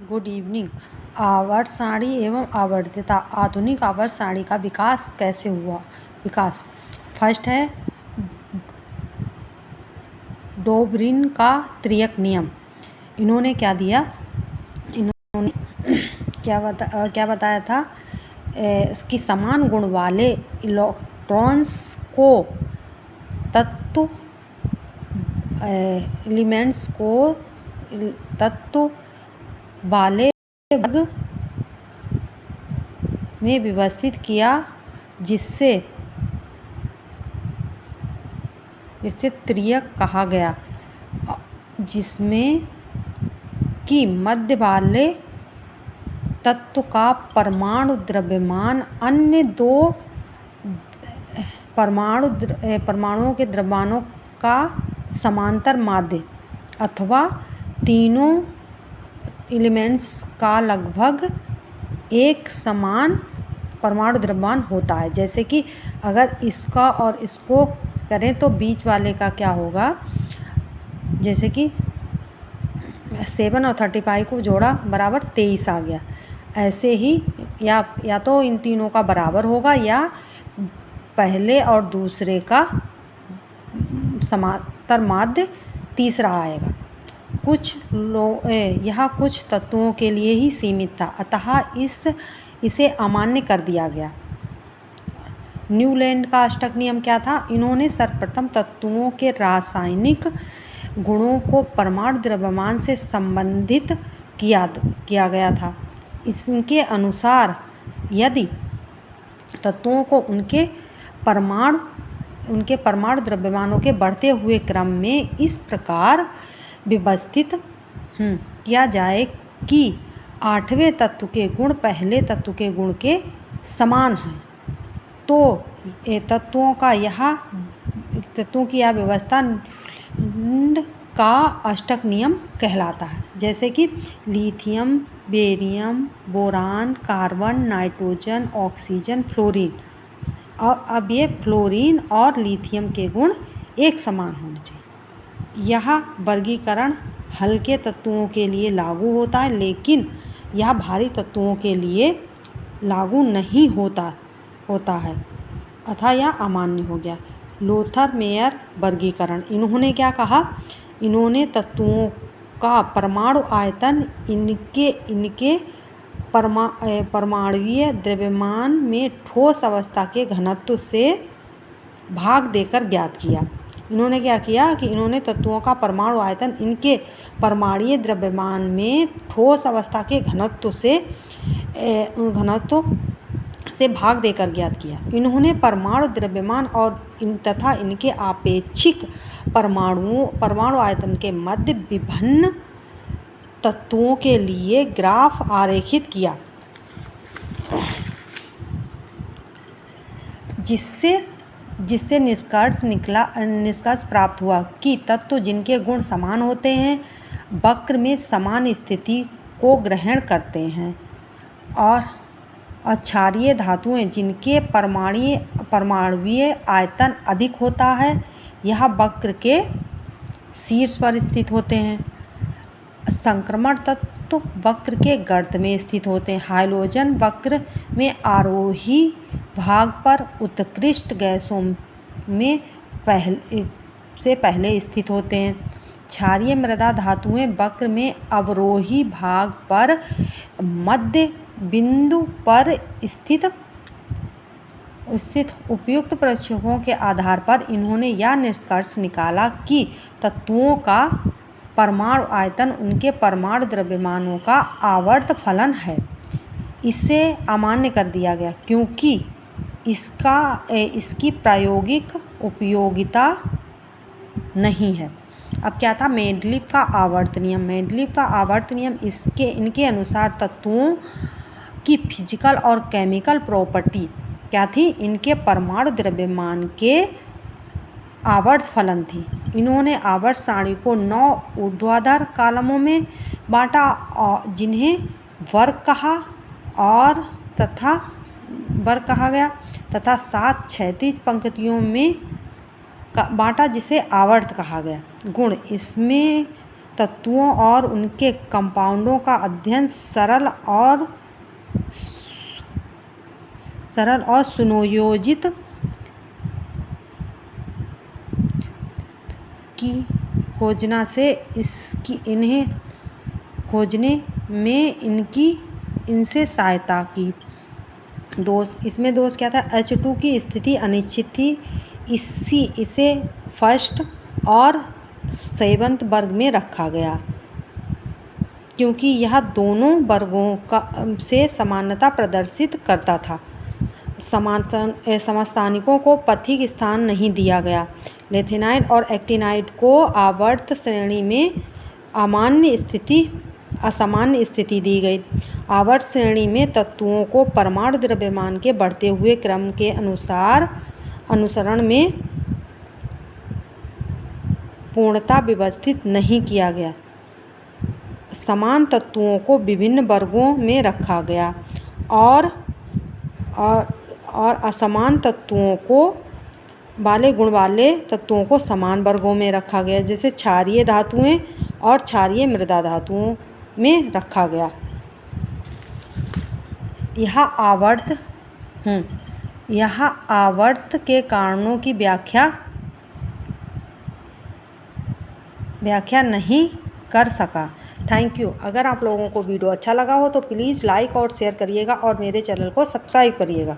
Good evening. आवर्त सारणी एवं आवर्तता। आधुनिक आवर्त सारणी का विकास कैसे हुआ? विकास फर्स्ट है डोबरिन का त्रियक नियम। इन्होंने क्या दिया? इन्होंने क्या बताया था कि समान गुण वाले इलेक्ट्रॉन्स को तत्व एलिमेंट्स को तत्व वाले वर्ग में व्यवस्थित किया, जिससे त्रियक कहा गया, जिसमें कि मध्य वाले तत्व का परमाणु द्रव्यमान अन्य दो परमाणुओं के द्रव्यमानों का समांतर माध्य अथवा तीनों एलिमेंट्स का लगभग एक समान परमाणु द्रव्यमान होता है। जैसे कि अगर इसका और इसको करें तो बीच वाले का क्या होगा? जैसे कि 7 और 35 को जोड़ा बराबर 23 आ गया। ऐसे ही या तो इन तीनों का बराबर होगा या पहले और दूसरे का समांतर माध्य तीसरा आएगा। यह कुछ तत्वों के लिए ही सीमित था, अतः इसे अमान्य कर दिया गया। न्यूलैंड का अष्टक नियम क्या था? इन्होंने सर्वप्रथम तत्वों के रासायनिक गुणों को परमाणु द्रव्यमान से संबंधित किया गया था। इसके अनुसार यदि तत्वों को उनके परमाणु द्रव्यमानों के बढ़ते हुए क्रम में इस प्रकार व्यवस्थित किया जाए कि 8वें तत्व के गुण पहले तत्व के गुण के समान हैं, तो तत्वों की यह व्यवस्था न्यूलैंड का अष्टक नियम कहलाता है। जैसे कि lithium, barium, boron, carbon, nitrogen, oxygen, fluorine. और अब ये फ्लोरीन और लिथियम के गुण एक समान होने चाहिए। यह वर्गीकरण हल्के तत्वों के लिए लागू होता है, लेकिन यह भारी तत्वों के लिए लागू नहीं होता है, अतः यह अमान्य हो गया। लोथर मेयर वर्गीकरण। इन्होंने क्या कहा? इन्होंने तत्वों का परमाणु आयतन इनके परमाणुीय द्रव्यमान में ठोस अवस्था के घनत्व से भाग देकर ज्ञात किया। इन्होंने क्या किया कि इन्होंने तत्वों का परमाणु आयतन इनके परमाणुीय द्रव्यमान में ठोस अवस्था के घनत्व से भाग देकर ज्ञात किया। इन्होंने परमाणु द्रव्यमान और तथा इनके आपेक्षिक परमाणु आयतन के मध्य विभिन्न तत्वों के लिए ग्राफ आरेखित किया, जिससे निष्कर्ष प्राप्त हुआ कि तत्व जिनके गुण समान होते हैं वक्र में समान स्थिति को ग्रहण करते हैं, और क्षारीय धातुएं जिनके परमाणुीय आयतन अधिक होता है यह वक्र के शीर्ष पर स्थित होते हैं। संक्रमण तत्व वक्र के गर्त में स्थित होते हैं। हाइड्रोजन वक्र में आरोही भाग पर उत्कृष्ट गैसों में पहले स्थित होते हैं। क्षारीय मृदा धातुएं वक्र में अवरोही भाग पर मध्य बिंदु पर स्थित। उपयुक्त प्रक्षेपों के आधार पर इन्होंने यह निष्कर्ष निकाला कि तत्वों का परमाणु आयतन उनके परमाणु द्रव्यमानों का आवर्त फलन है। इसे अमान्य कर दिया गया क्योंकि इसकी प्रायोगिक उपयोगिता नहीं है। अब क्या था? मेंडलीव का आवर्त नियम। मेंडलीव का आवर्त नियम इनके अनुसार तत्वों की फिजिकल और केमिकल प्रॉपर्टी क्या थी? इनके परमाणु द्रव्यमान के आवर्त फलन थी। इन्होंने आवर्त सारणी को 9 ऊर्ध्वाधर कॉलमों में बांटा, जिन्हें वर्ग कहा गया, तथा 7 क्षैतिज पंक्तियों में बांटा, जिसे आवर्त कहा गया। गुण इसमें तत्वों और उनके कंपाउंडों का अध्ययन सरल और सुनियोजित की खोजना से इन्हें खोजने में इनसे सहायता की। इसमें दोष क्या था? H2 की स्थिति अनिश्चित थी, इसे फर्स्ट और सेवंथ वर्ग में रखा गया क्योंकि यह दोनों वर्गों से समानता प्रदर्शित करता था। समस्थानिकों को पथिक स्थान नहीं दिया गया। लेथेनाइड और एक्टिनाइड को आवर्त श्रेणी में असामान्य स्थिति दी गई। आवर्त श्रेणी में तत्वों को परमाणु द्रव्यमान के बढ़ते हुए क्रम के अनुसरण में पूर्णतः व्यवस्थित नहीं किया गया। समान तत्वों को विभिन्न वर्गों में रखा गया और असमान तत्वों वाले गुण वाले तत्वों को समान वर्गों में रखा गया, जैसे क्षारीय धातुएं और क्षारीय मृदा धातुओं में रखा गया। यह आवर्त के कारणों की व्याख्या नहीं कर सका। Thank you. अगर आप लोगों को वीडियो अच्छा लगा हो तो प्लीज़ लाइक और शेयर करिएगा और मेरे चैनल को सब्सक्राइब करिएगा।